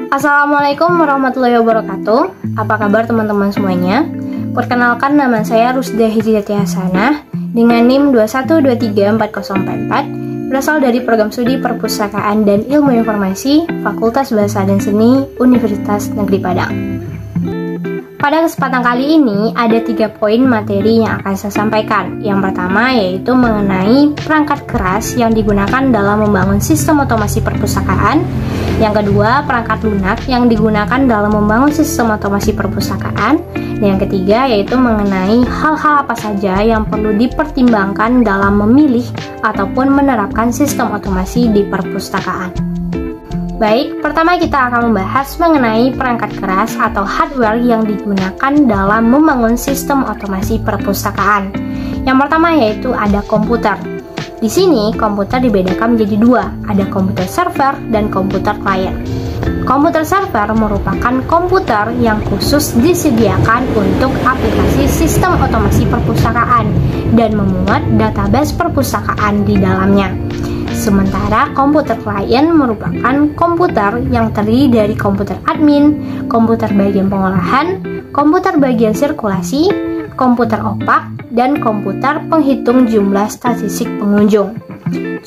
Assalamualaikum warahmatullahi wabarakatuh. Apa kabar teman-teman semuanya? Perkenalkan, nama saya Rusda Hijriati Hasanah dengan NIM 21234044, berasal dari program studi Perpustakaan dan Ilmu Informasi Fakultas Bahasa dan Seni Universitas Negeri Padang. Pada kesempatan kali ini ada 3 poin materi yang akan saya sampaikan. Yang pertama yaitu mengenai perangkat keras yang digunakan dalam membangun sistem otomasi perpustakaan. Yang kedua, perangkat lunak yang digunakan dalam membangun sistem otomasi perpustakaan. Dan yang ketiga yaitu mengenai hal-hal apa saja yang perlu dipertimbangkan dalam memilih ataupun menerapkan sistem otomasi di perpustakaan. Baik, pertama kita akan membahas mengenai perangkat keras atau hardware yang digunakan dalam membangun sistem otomasi perpustakaan. Yang pertama yaitu ada komputer. Di sini komputer dibedakan menjadi 2, ada komputer server dan komputer klien. Komputer server merupakan komputer yang khusus disediakan untuk aplikasi sistem otomasi perpustakaan dan memuat database perpustakaan di dalamnya. Sementara komputer klien merupakan komputer yang terdiri dari komputer admin, komputer bagian pengolahan, komputer bagian sirkulasi, komputer opak, dan komputer penghitung jumlah statistik pengunjung.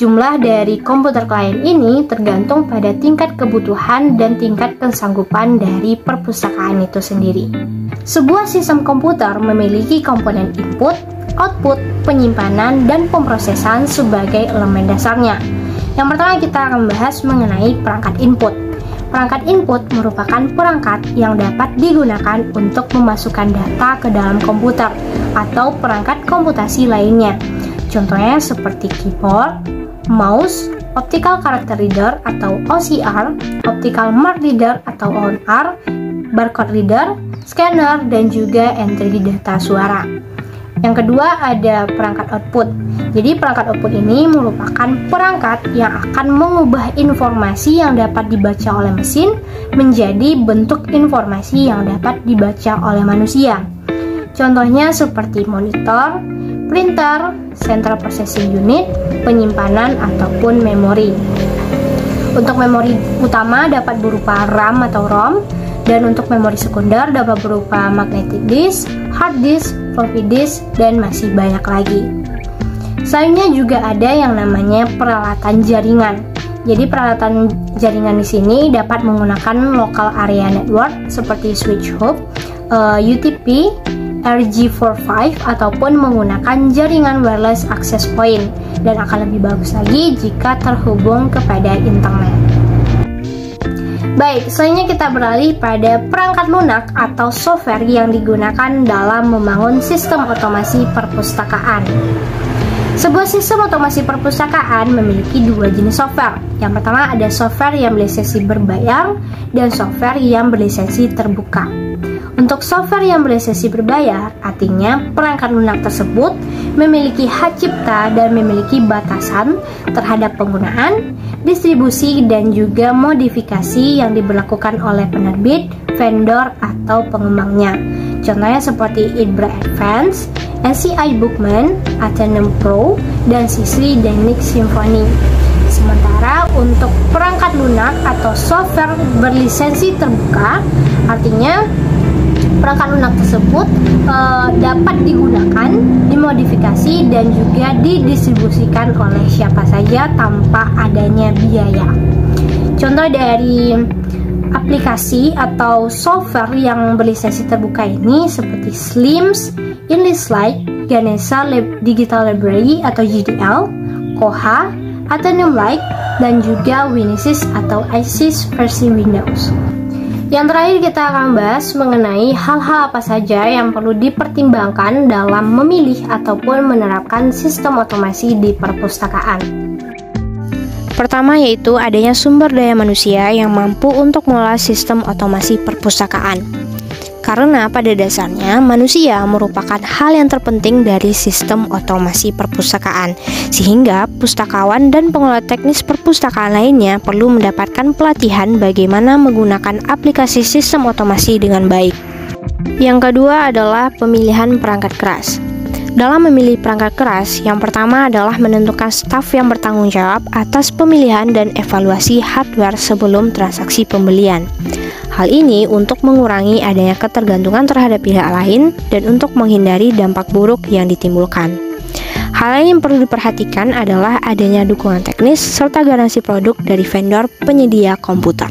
Jumlah dari komputer klien ini tergantung pada tingkat kebutuhan dan tingkat kesanggupan dari perpustakaan itu sendiri. Sebuah sistem komputer memiliki komponen input, output, penyimpanan, dan pemrosesan sebagai elemen dasarnya. Yang pertama kita akan membahas mengenai perangkat input. Perangkat input merupakan perangkat yang dapat digunakan untuk memasukkan data ke dalam komputer atau perangkat komputasi lainnya. Contohnya seperti keyboard, mouse, optical character reader atau OCR, optical mark reader atau OMR, barcode reader, scanner, dan juga entry data suara. Yang kedua ada perangkat output. Jadi perangkat output ini merupakan perangkat yang akan mengubah informasi yang dapat dibaca oleh mesin menjadi bentuk informasi yang dapat dibaca oleh manusia. Contohnya seperti monitor, printer, central processing unit, penyimpanan, ataupun memori. Untuk memori utama dapat berupa RAM atau ROM, dan untuk memori sekunder dapat berupa magnetic disk, hard disk, floppy disk, dan masih banyak lagi. Selanjutnya juga ada yang namanya peralatan jaringan. Jadi peralatan jaringan di sini dapat menggunakan local area network seperti switch hub, UTP, RJ45 ataupun menggunakan jaringan wireless access point, dan akan lebih bagus lagi jika terhubung kepada internet. Baik, selanjutnya kita beralih pada perangkat lunak atau software yang digunakan dalam membangun sistem otomasi perpustakaan. Sebuah sistem otomasi perpustakaan memiliki 2 jenis software. Yang pertama ada software yang berlisensi berbayar dan software yang berlisensi terbuka. Untuk software yang berlisensi berbayar, artinya perangkat lunak tersebut memiliki hak cipta dan memiliki batasan terhadap penggunaan, distribusi, dan juga modifikasi yang diberlakukan oleh penerbit, vendor, atau pengembangnya. Contohnya seperti Ibra Advance, NCI Bookman, Atheneum Pro, dan Sisri Dynamic Symphony. Sementara untuk perangkat lunak atau software berlisensi terbuka, artinya perangkat lunak tersebut dapat digunakan, dimodifikasi, dan juga didistribusikan oleh siapa saja tanpa adanya biaya. Contoh dari aplikasi atau software yang berlisensi terbuka ini seperti Slims, InDesign, Ganesha Digital Library atau GDL, Koha, Atheneum Lite, dan juga Winisys atau ISIS versi Windows. Yang terakhir kita akan bahas mengenai hal-hal apa saja yang perlu dipertimbangkan dalam memilih ataupun menerapkan sistem otomasi di perpustakaan. Pertama yaitu adanya sumber daya manusia yang mampu untuk mengelola sistem otomasi perpustakaan. Karena pada dasarnya manusia merupakan hal yang terpenting dari sistem otomasi perpustakaan, sehingga pustakawan dan pengelola teknis perpustakaan lainnya perlu mendapatkan pelatihan bagaimana menggunakan aplikasi sistem otomasi dengan baik. Yang kedua adalah pemilihan perangkat keras. Dalam memilih perangkat keras, yang pertama adalah menentukan staf yang bertanggung jawab atas pemilihan dan evaluasi hardware sebelum transaksi pembelian. Hal ini untuk mengurangi adanya ketergantungan terhadap pihak lain dan untuk menghindari dampak buruk yang ditimbulkan. Hal lain yang perlu diperhatikan adalah adanya dukungan teknis serta garansi produk dari vendor penyedia komputer.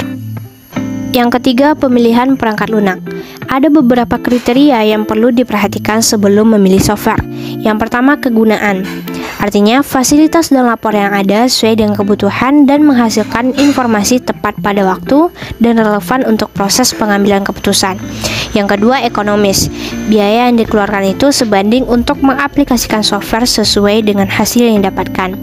Yang ketiga, pemilihan perangkat lunak. Ada beberapa kriteria yang perlu diperhatikan sebelum memilih software. Yang pertama, kegunaan. Artinya, fasilitas dan lapor yang ada sesuai dengan kebutuhan dan menghasilkan informasi tepat pada waktu dan relevan untuk proses pengambilan keputusan. Yang kedua, ekonomis. Biaya yang dikeluarkan itu sebanding untuk mengaplikasikan software sesuai dengan hasil yang didapatkan.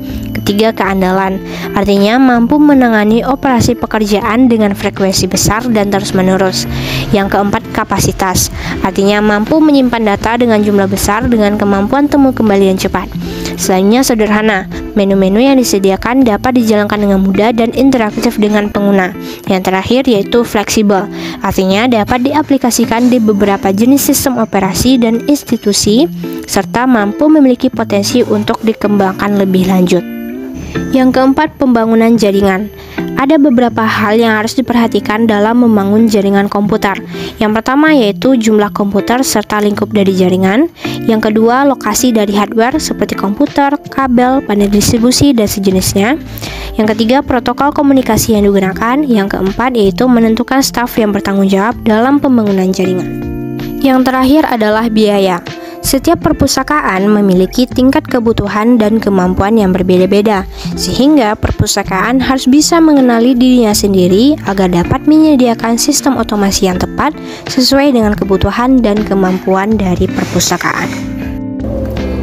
Ketiga, keandalan. Artinya, mampu menangani operasi pekerjaan dengan frekuensi besar dan terus-menerus. Yang keempat, kapasitas. Artinya, mampu menyimpan data dengan jumlah besar dengan kemampuan temu kembali yang cepat. Selanjutnya, sederhana. Menu-menu yang disediakan dapat dijalankan dengan mudah dan interaktif dengan pengguna. Yang terakhir yaitu fleksibel. Artinya, dapat diaplikasikan di beberapa jenis sistem operasi dan institusi, serta mampu memiliki potensi untuk dikembangkan lebih lanjut. Yang keempat, pembangunan jaringan. Ada beberapa hal yang harus diperhatikan dalam membangun jaringan komputer. Yang pertama yaitu jumlah komputer serta lingkup dari jaringan. Yang kedua, lokasi dari hardware seperti komputer, kabel, panel distribusi, dan sejenisnya. Yang ketiga, protokol komunikasi yang digunakan. Yang keempat yaitu menentukan staf yang bertanggung jawab dalam pembangunan jaringan. Yang terakhir adalah biaya. Setiap perpustakaan memiliki tingkat kebutuhan dan kemampuan yang berbeda-beda, sehingga perpustakaan harus bisa mengenali dirinya sendiri agar dapat menyediakan sistem otomasi yang tepat sesuai dengan kebutuhan dan kemampuan dari perpustakaan.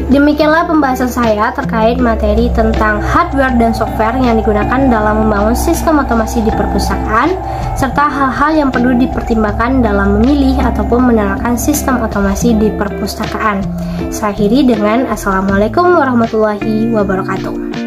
Demikianlah pembahasan saya terkait materi tentang hardware dan software yang digunakan dalam membangun sistem otomasi di perpustakaan, serta hal-hal yang perlu dipertimbangkan dalam memilih ataupun menerapkan sistem otomasi di perpustakaan. Saya akhiri dengan Assalamualaikum warahmatullahi wabarakatuh.